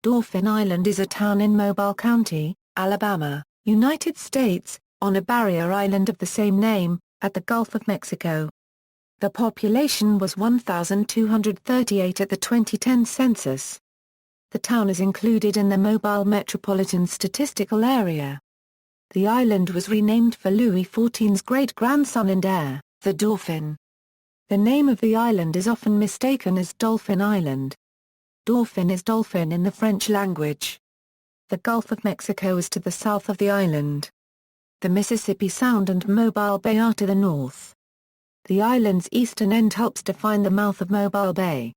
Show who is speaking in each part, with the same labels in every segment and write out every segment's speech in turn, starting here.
Speaker 1: Dauphin Island is a town in Mobile County, Alabama, United States, on a barrier island of the same name, at the Gulf of Mexico. The population was 1,238 at the 2010 census. The town is included in the Mobile Metropolitan Statistical Area. The island was renamed for Louis XIV's great-grandson and heir, the Dauphin. The name of the island is often mistaken as Dolphin Island. Dauphin is dolphin in the French language. The Gulf of Mexico is to the south of the island. The Mississippi Sound and Mobile Bay are to the north. The island's eastern end helps define the mouth of Mobile Bay.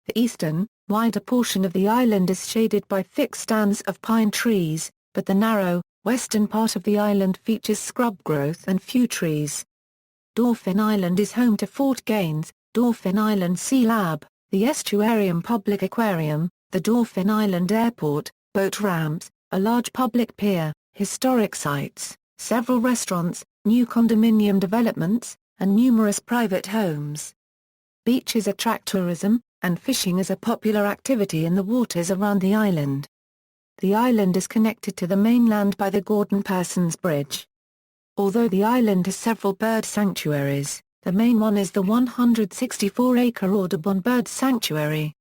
Speaker 1: The eastern, wider portion of the island is shaded by thick stands of pine trees, but the narrow, western part of the island features scrub growth and few trees. Dauphin Island is home to Fort Gaines, Dauphin Island Sea Lab, the Estuarium Public Aquarium, the Dauphin Island Airport, boat ramps, a large public pier, historic sites, several restaurants, new condominium developments, and numerous private homes. Beaches attract tourism, and fishing is a popular activity in the waters around the island. The island is connected to the mainland by the Gordon-Parsons Bridge. Although the island has several bird sanctuaries, the main one is the 164-acre Audubon Bird Sanctuary.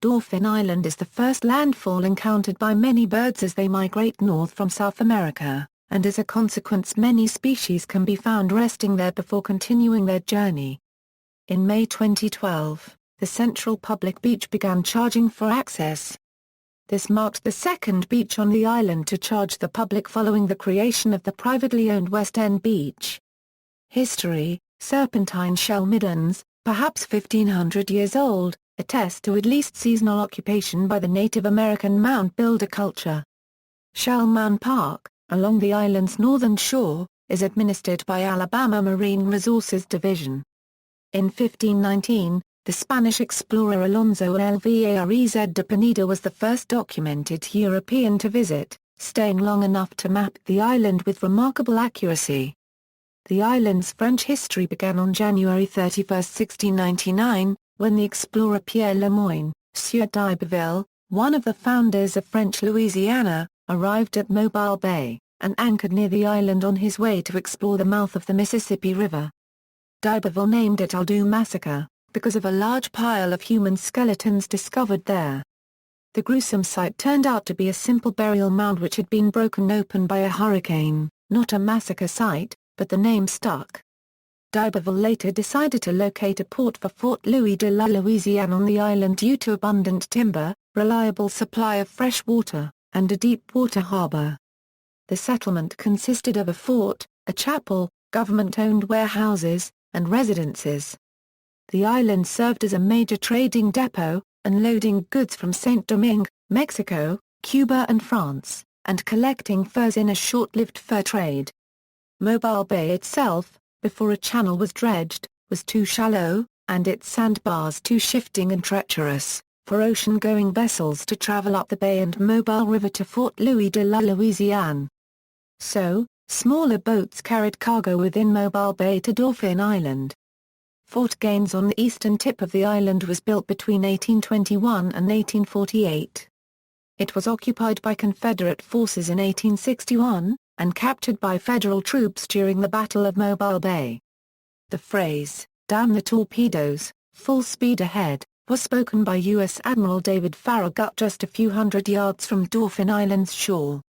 Speaker 1: Dauphin Island is the first landfall encountered by many birds as they migrate north from South America, and as a consequence many species can be found resting there before continuing their journey. In May 2012, the Central Public Beach began charging for access. This marked the second beach on the island to charge the public following the creation of the privately owned West End Beach. History: serpentine shell middens, perhaps 1,500 years old, attest to at least seasonal occupation by the Native American mound builder culture. Shell Mound Park, along the island's northern shore, is administered by Alabama Marine Resources Division. In 1519, the Spanish explorer Alonso Alvarez de Pineda was the first documented European to visit, staying long enough to map the island with remarkable accuracy. The island's French history began on January 31, 1699, when the explorer Pierre Le Moyne, Sieur d'Iberville, one of the founders of French Louisiana, arrived at Mobile Bay, and anchored near the island on his way to explore the mouth of the Mississippi River. D'Iberville named it Aldou Massacre, because of a large pile of human skeletons discovered there. The gruesome site turned out to be a simple burial mound which had been broken open by a hurricane, not a massacre site, but the name stuck. D'Iberville later decided to locate a port for Fort Louis de la Louisiane on the island due to abundant timber, reliable supply of fresh water, and a deep water harbor. The settlement consisted of a fort, a chapel, government-owned warehouses, and residences. The island served as a major trading depot, unloading goods from Saint-Domingue, Mexico, Cuba and France, and collecting furs in a short-lived fur trade. Mobile Bay itself, before a channel was dredged, was too shallow, and its sandbars too shifting and treacherous, for ocean-going vessels to travel up the bay and Mobile River to Fort Louis de la Louisiane. So, smaller boats carried cargo within Mobile Bay to Dauphin Island. Fort Gaines on the eastern tip of the island was built between 1821 and 1848. It was occupied by Confederate forces in 1861, and captured by Federal troops during the Battle of Mobile Bay. The phrase, "Damn the torpedoes, full speed ahead," was spoken by U.S. Admiral David Farragut just a few hundred yards from Dauphin Island's shore.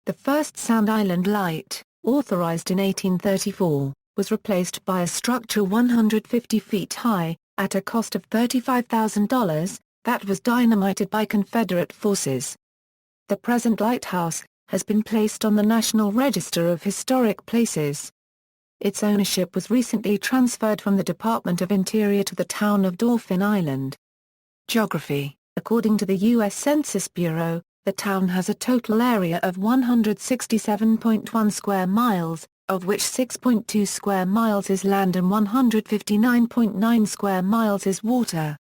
Speaker 1: The first Sound Island Light, authorized in 1834, was replaced by a structure 150 feet high, at a cost of $35,000, that was dynamited by Confederate forces. The present lighthouse has been placed on the National Register of Historic Places. Its ownership was recently transferred from the Department of Interior to the town of Dauphin Island. Geography: according to the U.S. Census Bureau, the town has a total area of 167.1 square miles, of which 6.2 square miles is land and 159.9 square miles is water.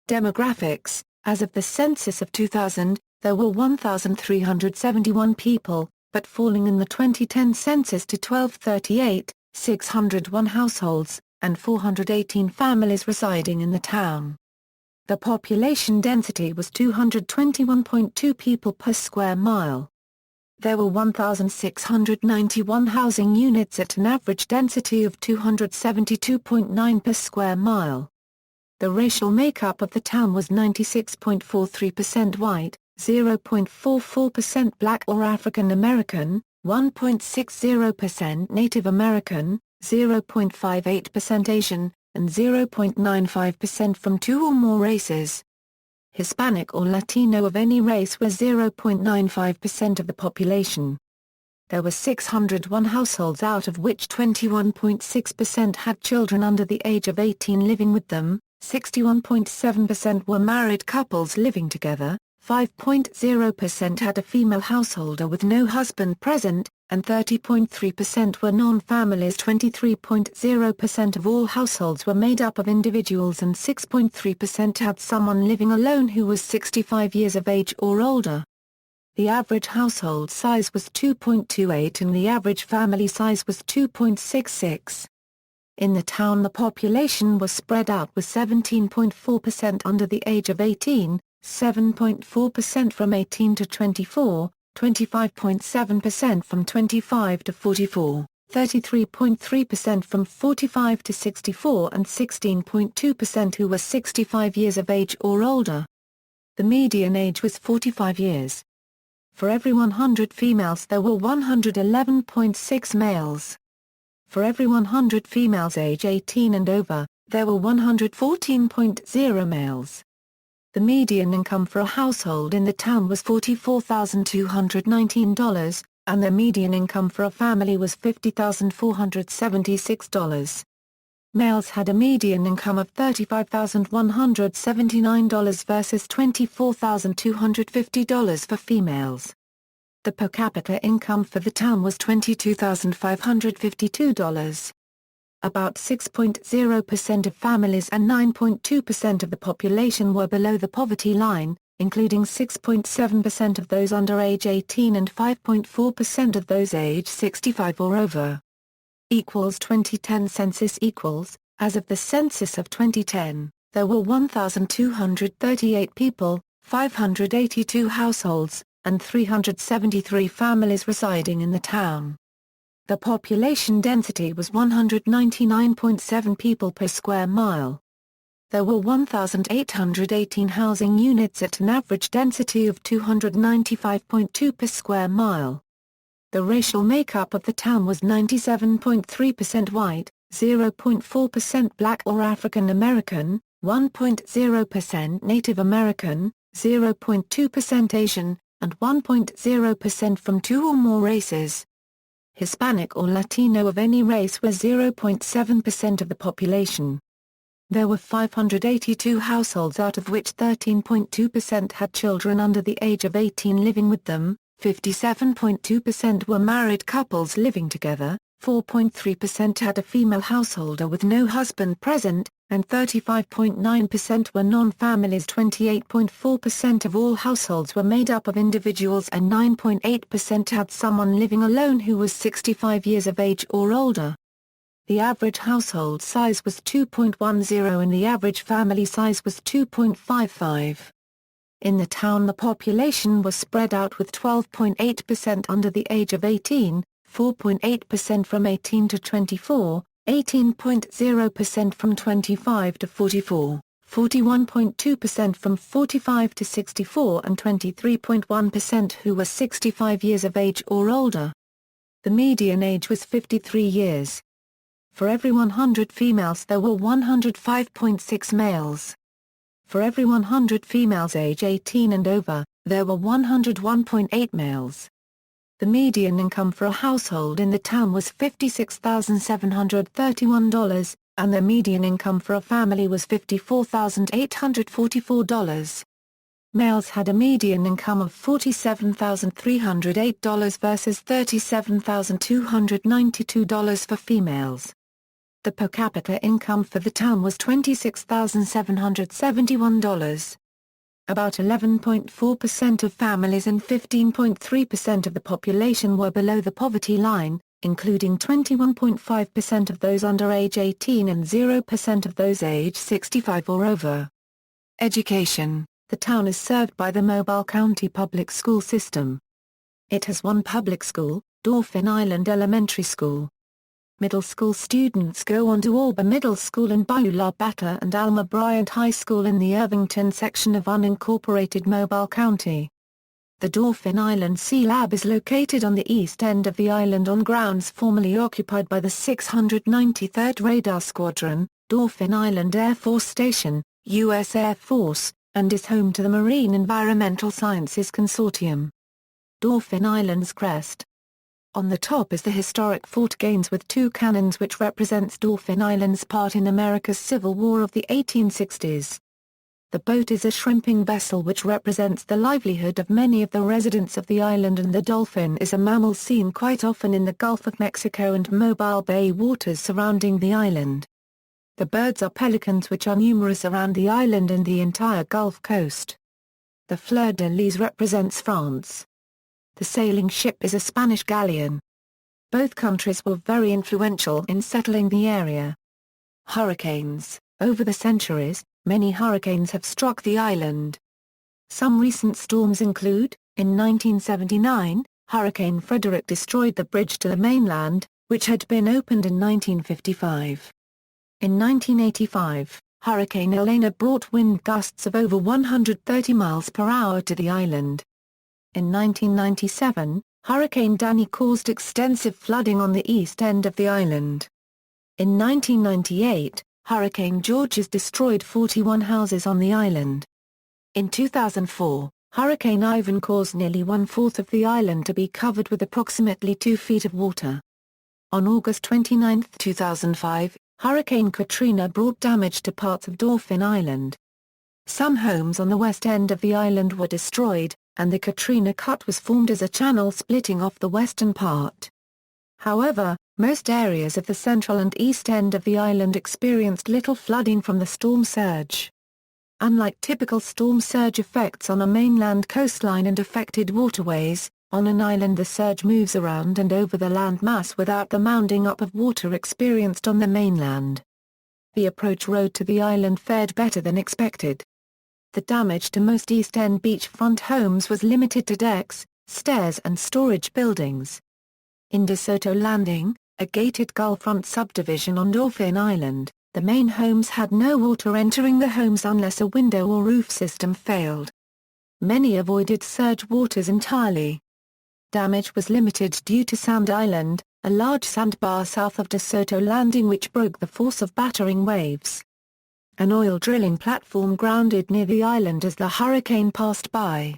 Speaker 1: Demographics: as of the census of 2000, there were 1,371 people, but falling in the 2010 census to 1238, 601 households, and 418 families residing in the town. The population density was 221.2 people per square mile. There were 1,691 housing units at an average density of 272.9 per square mile. The racial makeup of the town was 96.43% white, 0.44% black or African American, 1.60% Native American, 0.58% Asian, and 0.95% from two or more races. Hispanic or Latino of any race were 0.95% of the population. There were 601 households, out of which 21.6% had children under the age of 18 living with them, 61.7% were married couples living together, 5.0% had a female householder with no husband present, and 30.3% were non-families. 23.0% of all households were made up of individuals, and 6.3% had someone living alone who was 65 years of age or older. The average household size was 2.28 and the average family size was 2.66. In the town, the population was spread out, with 17.4% under the age of 18, 7.4% from 18 to 24, 25.7% from 25 to 44, 33.3% from 45 to 64, and 16.2% who were 65 years of age or older. The median age was 45 years. For every 100 females there were 111.6 males. For every 100 females age 18 and over, there were 114.0 males. The median income for a household in the town was $44,219, and the median income for a family was $50,476. Males had a median income of $35,179 versus $24,250 for females. The per capita income for the town was $22,552. About 6.0% of families and 9.2% of the population were below the poverty line, including 6.7% of those under age 18 and 5.4% of those age 65 or over. 2010 census equals, as of the census of 2010, there were 1,238 people, 582 households, and 373 families residing in the town. The population density was 199.7 people per square mile. There were 1,818 housing units at an average density of 295.2 per square mile. The racial makeup of the town was 97.3% white, 0.4% black or African American, 1.0% Native American, 0.2% Asian, and 1.0% from two or more races. Hispanic or Latino of any race were 0.7% of the population. There were 582 households, out of which 13.2% had children under the age of 18 living with them, 57.2% were married couples living together, 4.3% had a female householder with no husband present, and 35.9% were non-families. 28.4% of all households were made up of individuals, and 9.8% had someone living alone who was 65 years of age or older. The average household size was 2.10 and the average family size was 2.55. In the town, the population was spread out, with 12.8% under the age of 18, 4.8% from 18 to 24, 18.0% from 25 to 44, 41.2% from 45 to 64, and 23.1% who were 65 years of age or older. The median age was 53 years. For every 100 females there were 105.6 males. For every 100 females age 18 and over, there were 101.8 males. The median income for a household in the town was $56,731, and the median income for a family was $54,844. Males had a median income of $47,308 versus $37,292 for females. The per capita income for the town was $26,771. About 11.4% of families and 15.3% of the population were below the poverty line, including 21.5% of those under age 18 and 0% of those age 65 or over. Education. The town is served by the Mobile County Public School System. It has one public school, Dauphin Island Elementary School. Middle school students go on to Alba Middle School and Beulah Batter and Alma Bryant High School in the Irvington section of unincorporated Mobile County. The Dauphin Island Sea Lab is located on the east end of the island on grounds formerly occupied by the 693rd Radar Squadron, Dauphin Island Air Force Station, U.S. Air Force, and is home to the Marine Environmental Sciences Consortium. Dauphin Island's crest. On the top is the historic Fort Gaines with two cannons which represents Dauphin Island's part in America's Civil War of the 1860s. The boat is a shrimping vessel which represents the livelihood of many of the residents of the island, and the dolphin is a mammal seen quite often in the Gulf of Mexico and Mobile Bay waters surrounding the island. The birds are pelicans which are numerous around the island and the entire Gulf Coast. The fleur-de-lis represents France. The sailing ship is a Spanish galleon. Both countries were very influential in settling the area. Hurricanes. Over the centuries, many hurricanes have struck the island. Some recent storms include, in 1979, Hurricane Frederick destroyed the bridge to the mainland, which had been opened in 1955. In 1985, Hurricane Elena brought wind gusts of over 130 miles per hour to the island. In 1997, Hurricane Danny caused extensive flooding on the east end of the island. In 1998, Hurricane Georges destroyed 41 houses on the island. In 2004, Hurricane Ivan caused nearly one-fourth of the island to be covered with approximately 2 feet of water. On August 29, 2005, Hurricane Katrina brought damage to parts of Dauphin Island. Some homes on the west end of the island were destroyed, and the Katrina Cut was formed as a channel splitting off the western part. However, most areas of the central and east end of the island experienced little flooding from the storm surge. Unlike typical storm surge effects on a mainland coastline and affected waterways, on an island the surge moves around and over the land mass without the mounding up of water experienced on the mainland. The approach road to the island fared better than expected. The damage to most East End beachfront homes was limited to decks, stairs and storage buildings. In DeSoto Landing, a gated gullfront subdivision on Dauphin Island, the main homes had no water entering the homes unless a window or roof system failed. Many avoided surge waters entirely. Damage was limited due to Sand Island, a large sandbar south of DeSoto Landing which broke the force of battering waves. An oil drilling platform grounded near the island as the hurricane passed by.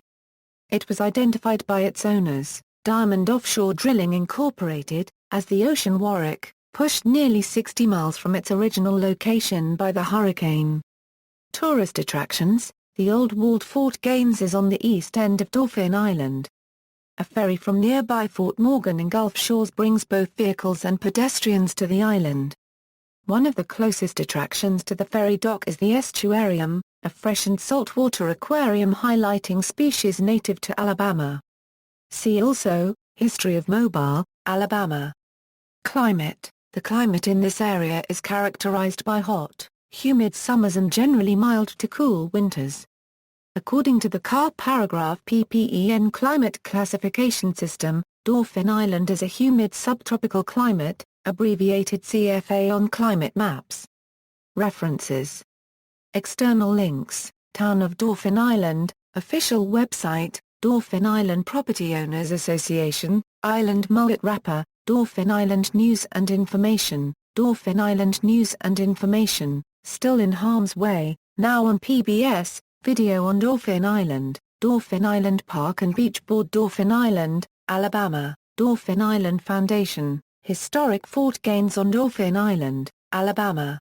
Speaker 1: It was identified by its owners, Diamond Offshore Drilling Incorporated, as the Ocean Warwick, pushed nearly 60 miles from its original location by the hurricane. Tourist attractions. The old walled Fort Gaines is on the east end of Dauphin Island. A ferry from nearby Fort Morgan and Gulf Shores brings both vehicles and pedestrians to the island. One of the closest attractions to the ferry dock is the estuarium, a fresh and saltwater aquarium highlighting species native to Alabama. See also, History of Mobile, Alabama. Climate. The climate in this area is characterized by hot, humid summers and generally mild to cool winters. According to the CAR paragraph PPEN climate classification system, Dauphin Island is a humid subtropical climate, abbreviated CFA on climate maps. References. External links, Town of Dauphin Island, official website, Dauphin Island Property Owners Association, Island Mullet Wrapper, Dauphin Island News and Information, Dauphin Island News and Information, Still in Harm's Way, now on PBS, video on Dauphin Island, Dauphin Island Park and Beach Board Dauphin Island, Alabama, Dauphin Island Foundation. Historic Fort Gaines on Dauphin Island, Alabama.